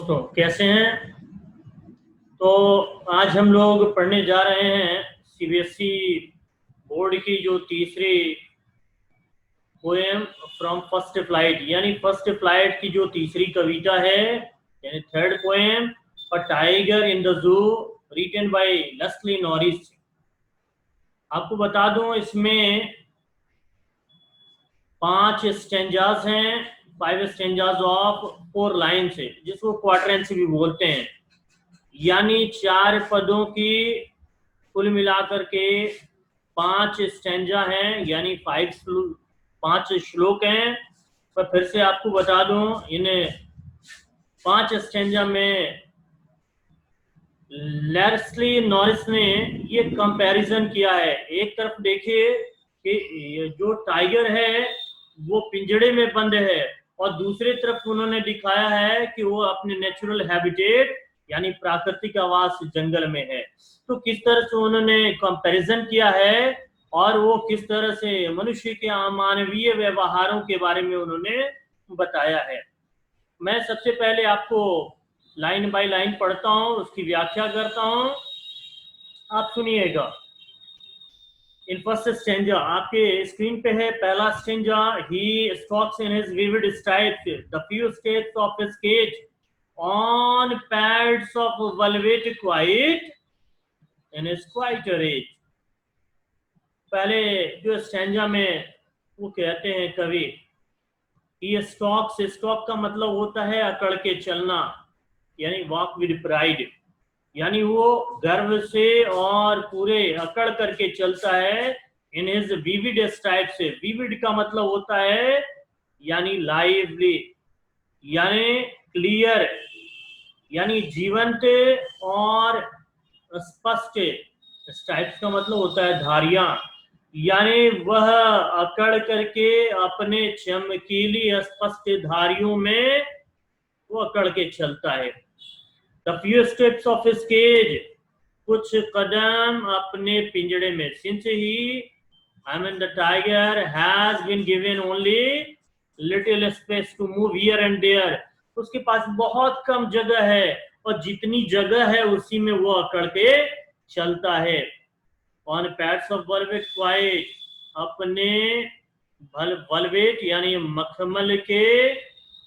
दोस्तों, कैसे हैं? तो आज हम लोग पढ़ने जा रहे हैं सीबीएसई बोर्ड की जो तीसरी पोएम फ्रॉम फर्स्ट फ्लाइट, यानी फर्स्ट फ्लाइट की जो तीसरी कविता है, यानी third poem, a tiger in the zoo, written by Leslie Norris. आपको बता दूं, इसमें 5 स्टेंजास हैं, 5 स्टेंजास ऑफ 4 लाइन्स है, जिसको क्वाड्रेंट्स भी बोलते हैं। यानी 4 पदों की कुल मिलाकर के 5 स्टेंजा हैं, यानी 5 श्लोक हैं। पर फिर से आपको बता दूं, इन 5 स्टेंजा में लेस्ली नॉरिस ने ये कंपैरिजन किया है। एक तरफ देखिए कि जो टाइगर है वो पिंजड़े में बंद है, और दूसरी तरफ उन्होंने दिखाया है कि वो अपने नेचुरल हैबिटेट यानी प्राकृतिक आवास जंगल में है। तो किस तरह से उन्होंने कंपैरिजन किया है और वो किस तरह से मनुष्य के अमानवीय व्यवहारों के बारे में उन्होंने बताया है। मैं सबसे पहले आपको लाइन बाय लाइन पढ़ता हूं, उसकी व्याख्या करता हूं, आप सुनिएगा। इन फर्स्ट स्टेंजा आपके स्क्रीन पे है पहला stanza. He stalks in his vivid stripes the few steps of his cage on pads of velvet quiet in his quiet rage एज। पहले जो स्टेंजा में वो कहते हैं कवि, ही स्टॉक्स, स्टॉक का मतलब होता है अकड़ के चलना, यानी वॉक विद प्राइड, यानी वो गर्व से और पूरे अकड़ करके चलता है। इन हिज विविड स्टाइप से, विविड का मतलब होता है यानी लाइवली, यानी क्लियर, यानी जीवंत और स्पष्ट। स्टाइप्स का मतलब होता है धारियां, यानी वह अकड़ करके अपने चमकीली स्पष्ट धारियों में वो अकड़ के चलता है। The few steps of his cage, कुछ कदम अपने पिंजड़े में। Since he, I mean the tiger, has been given only little space to move here and there, उसके पास बहुत कम जगह है, और जितनी जगह है उसी में वो अकड़ के चलता है। On pads of velvet quiet, अपने वेलवेट यानी मखमल के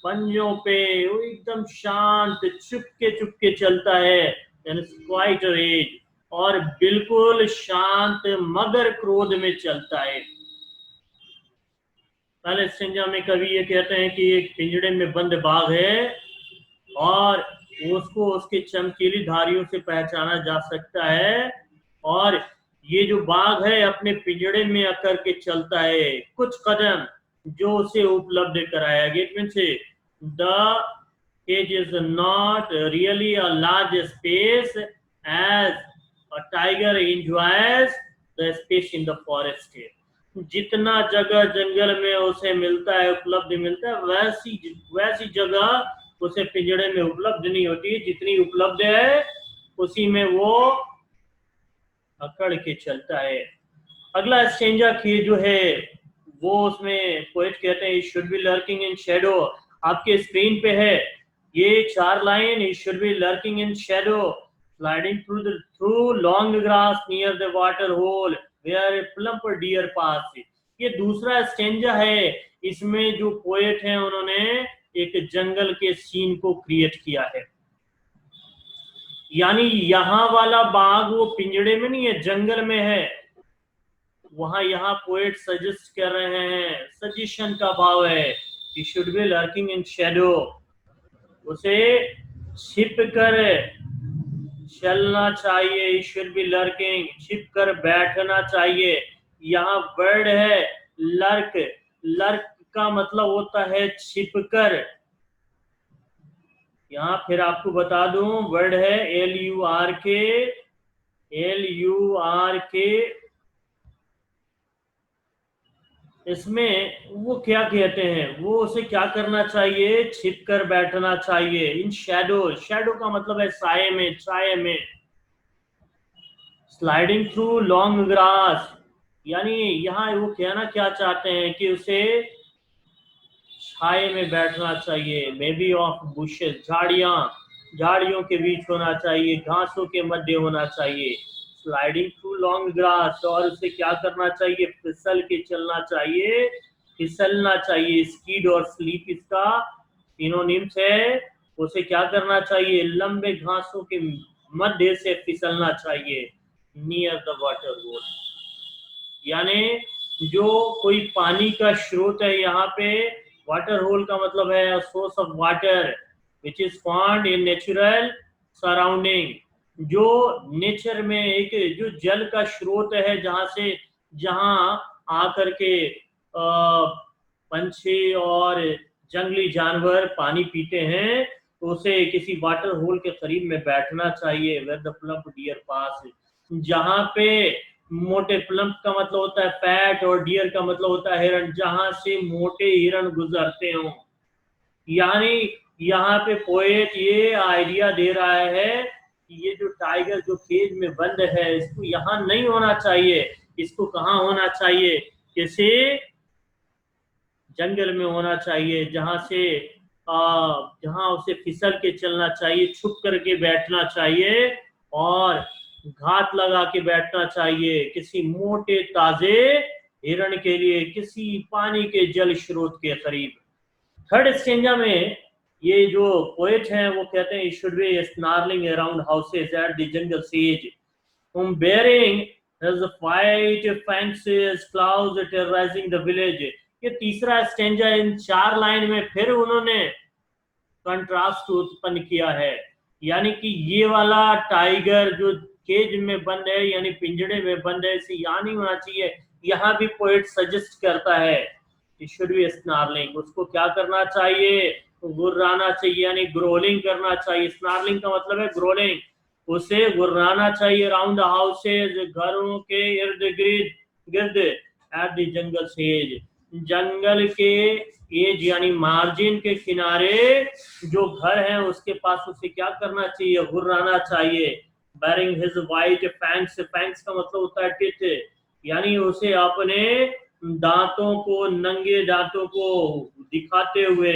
पंजों पे वो एकदम शांत चुपके चलता है, यानी क्वाइटर एज, और बिल्कुल शांत मगर क्रोध में चलता है। पहले स्टेंजा में कवि ये कहते हैं कि एक पिंजड़े में बंद बाघ है, और उसको उसके चमकीली धारियों से पहचाना जा सकता है, और ये जो बाघ है अपने पिंजड़े में आकर के चलता है कुछ कदम जो उसे उपलब्ध कराया गया। It means the cage is not really a large space as a tiger enjoys the space in the forest. जितना जगह जंगल में उसे मिलता है, उपलब्ध मिलता है, वैसी जगह उसे पिंजड़े में उपलब्ध नहीं होती। जितनी उपलब्ध है उसी में वो अकड़ के चलता है। अगला स्टेंजा की जो है वो उसमें पोएट कहते हैं should be lurking in shadow. आपके स्क्रीन पे है ये 4 line. Should be lurking in shadow sliding through long grass near the water hole where plump deer pass. ये दूसरा स्टेंजा है। इसमें जो पोएट है उन्होंने एक जंगल के सीन को क्रिएट किया है, यानी यहाँ वाला बाघ वो पिंजड़े में नहीं है, जंगल में है। वहां यहाँ पोएट सजेस्ट कर रहे हैं, सजेशन का भाव है कि should be lurking in shadow, उसे छिप कर चलना चाहिए। शुड बी लर्किंग, छिप कर बैठना चाहिए। यहाँ वर्ड है लर्क, लर्क का मतलब होता है छिप कर। यहाँ फिर आपको बता दूं वर्ड है LURK, LURK। इसमें वो क्या कहते हैं, वो उसे क्या करना चाहिए, छिप कर बैठना चाहिए। इन शैडो, शैडो का मतलब है साये में, छाये में। स्लाइडिंग थ्रू लॉन्ग ग्रास, यानी यहाँ वो कहना क्या चाहते हैं कि उसे छाये में बैठना चाहिए। मे बी ऑफ बुशेस, झाड़ियां, झाड़ियों के बीच होना चाहिए, घासों के मध्य होना चाहिए। स्लाइडिंग थ्रू लॉन्ग ग्रास, और उसे क्या करना चाहिए, फिसल के चलना चाहिए, फिसलना चाहिए। स्कीड और स्लीप इसका सिनोनिम्स है। उसे क्या करना चाहिए, लंबे घासों के मध्य से फिसलना चाहिए, नियर द वाटर होल। यानी जो कोई पानी का स्रोत है, यहाँ पे वाटर होल का मतलब है source of water which is found in natural surrounding. जो नेचर में एक जो जल का स्रोत है, जहां आकर के पंछी और जंगली जानवर पानी पीते हैं, तो उसे किसी वाटर होल के करीब में बैठना चाहिए। वेयर द प्लम्प डियर पास, जहां पे मोटे प्लम्प का मतलब होता है फैट और डियर का मतलब होता है हिरण, जहां से मोटे हिरण गुजरते हो। यानी यहाँ पे पोएट ये आइडिया दे रहा है कि ये जो टाइगर जो केज में बंद है, इसको यहाँ नहीं होना चाहिए। इसको कहाँ होना चाहिए, किसी जंगल में होना चाहिए, जहां उसे फिसल के चलना चाहिए, छुप करके बैठना चाहिए और घात लगा के बैठना चाहिए, किसी मोटे ताजे हिरण के लिए, किसी पानी के जल स्रोत के करीब। थर्ड स्टेंजा में ये जो पोएट हैं वो कहते हैं, should B snarling around houses at the jungle says whom bearing has a fight fangs clouds terrorizing the village। ये तीसरा स्टेंजा, इन 4 लाइन में फिर उन्होंने कंट्रास्ट उत्पन्न किया है। यानी कि ये वाला टाइगर जो केज में बंद है, यानी पिंजड़े में बंद है, इसे यहाँ नहीं होना चाहिए। यहाँ भी पोएट सजेस्ट करता है शुड बी स्नार्लिंग, उसको क्या करना चाहिए, गुर्राना चाहिए, यानी ग्रोलिंग करना चाहिए। स्नार्लिंग का मतलब है ग्रोलिंग, उसे गुर्राना चाहिए। राउंड हाउसेज, घरों के इर्द गिर्द, एट द जंगल सेज, जंगल के एज यानी मार्जिन के किनारे जो घर है उसके पास उसे क्या करना चाहिए, गुर्राना चाहिए। Bearing his white fangs, fangs का मतलब होता है टिट, यानी उसे अपने दांतों को, नंगे दांतों को दिखाते हुए,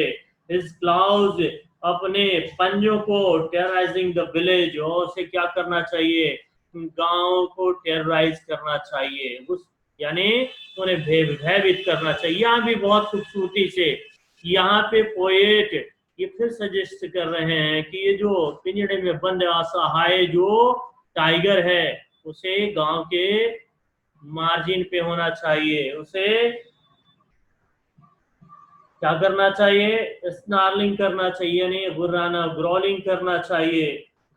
हिज क्लाउज, अपने पंजों को, टेरराइजिंग द विलेज, और उसे क्या करना चाहिए, गांव को टेरराइज करना चाहिए, उस यानी उन्हें भयभीत करना चाहिए। यहाँ भी बहुत खूबसूरती से यहाँ पे पोएट ये फिर सजेस्ट कर रहे हैं कि ये जो पिंजड़े में बंद असहाय जो टाइगर है, उसे गांव के मार्जिन पे होना चाहिए। उसे क्या करना चाहिए, स्नार्लिंग करना चाहिए, यानी गुर्राना, ग्रोलिंग करना चाहिए,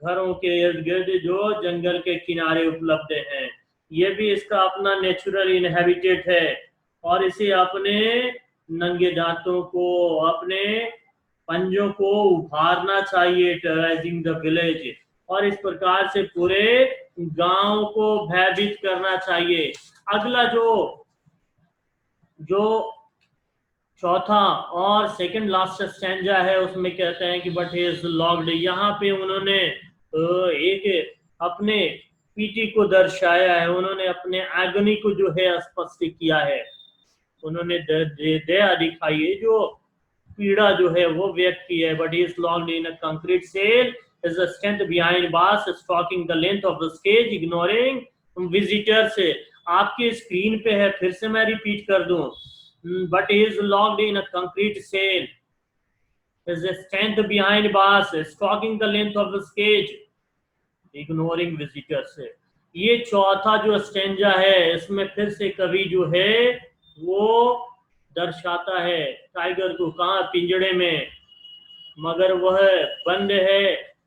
घरों के इर्द गिर्द जो जंगल के किनारे उपलब्ध हैं। ये भी इसका अपना नेचुरल इनहेबिटेट है, और इसे अपने नंगे दांतों को, अपने पंजों को उभारना चाहिए, टेरराइजिंग द विलेज, और इस प्रकार से पूरे गांव को भयभीत करना चाहिए। अगला जो चौथा और सेकंड लास्ट स्टैंजा है, उसमें कहते हैं कि बट ही इज लॉक्ड। यहाँ पे उन्होंने एक अपने पीटी को दर्शाया है, उन्होंने अपने एगनी को जो है स्पष्ट किया है, उन्होंने दया दिखाई है, जो पीड़ा जो है वो व्यक्त की है। But he is locked in a concrete cell, is stand behind bars stalking the length of the cage ignoring visitors. आपकी स्क्रीन पे है, फिर से मैं रिपीट कर दूं, but he is locked in a concrete cell, is stand behind bars, stalking the length of the stage, ignoring visitors। ये चौथा जो स्टेंजा है, इसमें फिर से कवि जो है वो दर्शाता है टाइगर को, कहाँ, पिंजड़े में, मगर वह बंद है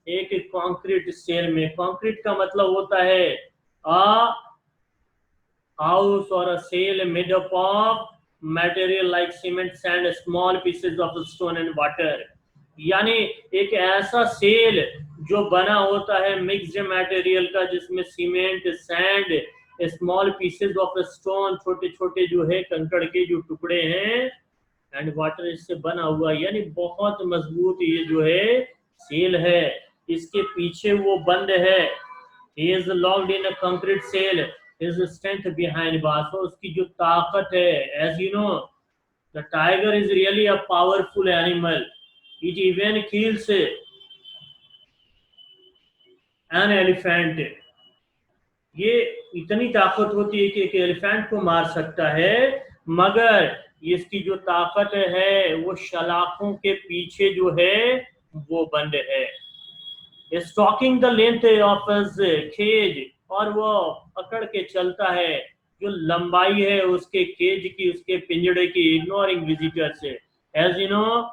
एक कंक्रीट सेल में। कंक्रीट का मतलब होता है a house or a cell made up of material like cement, sand, small pieces of stone and water। यानी एक ऐसा सेल जो बना होता है मिक्स्ड मटेरियल का, जिसमें cement, sand, small pieces of stone, छोटे छोटे जो है कंकड़ के जो टुकड़े हैं, एंड वाटर, इससे बना हुआ, यानी बहुत मजबूत ये जो है सेल है। इसके पीछे वो बंद है, he is locked in a concrete cell, his strength behind bars, और उसकी जो ताकत है, as you know the tiger is really a powerful animal, it even kills an elephant, ये इतनी ताकत होती है कि एक एलिफेंट को मार सकता है, मगर इसकी जो ताकत है वो सलाखों के पीछे जो है वो बंद है। Stalking the length of his cage, और वो पकड़ के चलता है जो लंबाई है उसके केज की, उसके पिंजड़े की, ignoring visitors. As you know,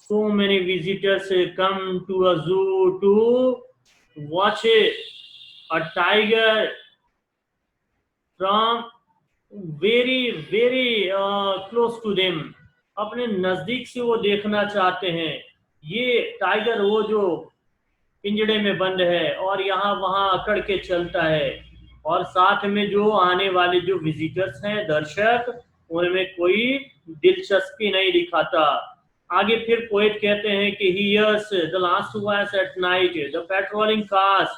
so many visitors come to a zoo to watch a tiger from very very close to them, अपने नजदीक से वो देखना चाहते हैं ये टाइगर, वो जो पिंजड़े में बंद है और यहाँ वहां अकड़ के चलता है, और साथ में जो आने वाले जो विजिटर्स हैं, दर्शक, उनमें कोई दिलचस्पी नहीं दिखाता। आगे फिर पोएट कहते हैं कि he hears the last voice at night, the patrolling cars,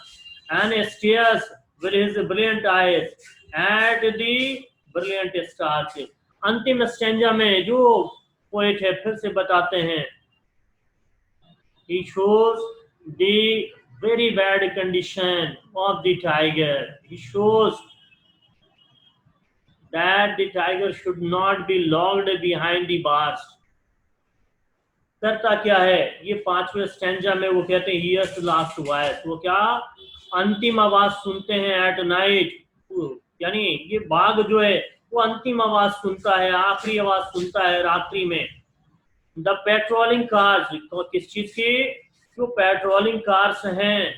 and stares with his brilliant eyes at the brilliant stars। अंतिम स्टैंजा में जो पोएट है फिर से बताते हैं, he shows the very bad condition of the tiger, he shows that the tiger should not be locked behind the bars। करता क्या है, ये 5वें स्टैंजा में वो कहते हैं हियर्स लास्ट वॉइस, वो क्या अंतिम आवाज सुनते हैं एट नाइट, यानी ये बाघ जो है वो अंतिम आवाज सुनता है, आखिरी आवाज सुनता है रात्रि में। द पेट्रोलिंग कार्स, तो किस चीज की, जो पेट्रोलिंग कार्स हैं,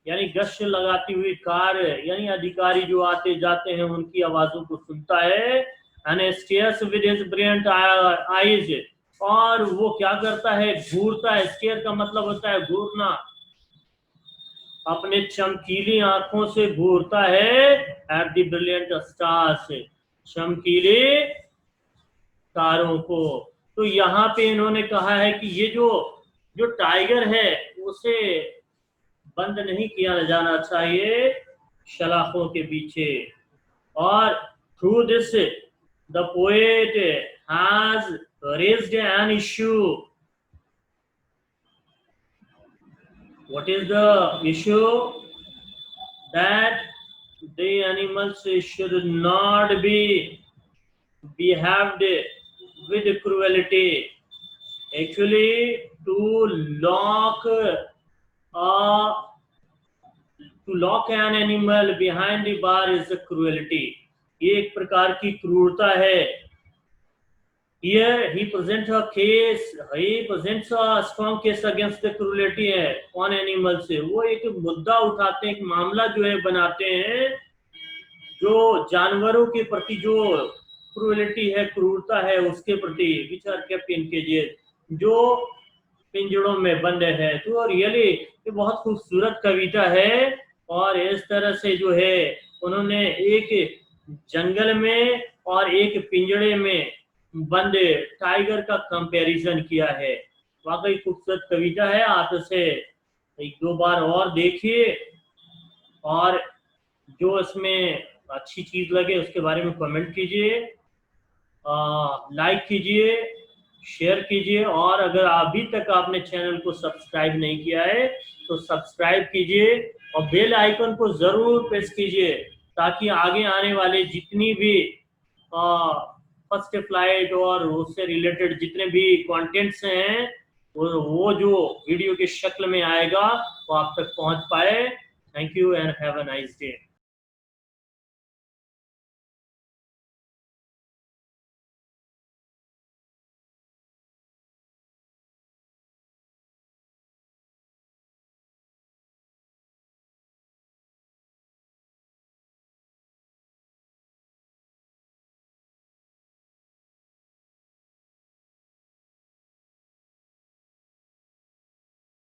यानी गश्त लगाती हुई कार, यानी अधिकारी जो आते जाते हैं उनकी आवाजों को सुनता है। And stairs with his brilliant eyes, और वो क्या करता है, घूरता है। स्टेयर का मतलब होता है घूरना, अपने चमकीली आंखों से घूरता है एट द ब्रिलियंट स्टार्स, चमकीले तारों को। तो यहाँ पे इन्होंने कहा है कि ये जो जो टाइगर है उसे बंद नहीं किया जाना चाहिए सलाखों के पीछे। और through this the poet has raised an issue. What is the issue? That the animals should not be behaved with cruelty. Actually, to lock an animal behind the bar is a cruelty. ये एक प्रकार की क्रूरता है। Here he presents a case, he presents a strong case against the cruelty on animals। वो एक मुद्दा उठाते हैं, एक मामला जो है बनाते हैं, जो जानवरों के प्रति जो क्रूएलिटी है, क्रूरता है उसके प्रति, which are kept in cages, जो पिंजड़ों में बंद है। तो रियली ये बहुत खूबसूरत कविता है, और इस तरह से जो है उन्होंने एक जंगल में और एक पिंजड़े में बंद टाइगर का कंपैरिजन किया है। वाकई खूबसूरत कविता है, आप इसे एक दो बार और देखिए, और जो इसमें अच्छी चीज लगे उसके बारे में कमेंट कीजिए, लाइक कीजिए, शेयर कीजिए, और अगर अभी तक आपने चैनल को सब्सक्राइब नहीं किया है तो सब्सक्राइब कीजिए और बेल आइकन को जरूर प्रेस कीजिए, ताकि आगे आने वाले जितनी भी फर्स्ट फ्लाइट और उससे रिलेटेड जितने भी कंटेंट्स हैं वो जो वीडियो के शक्ल में आएगा वो आप तक पहुंच पाए। Thank you and have a nice day.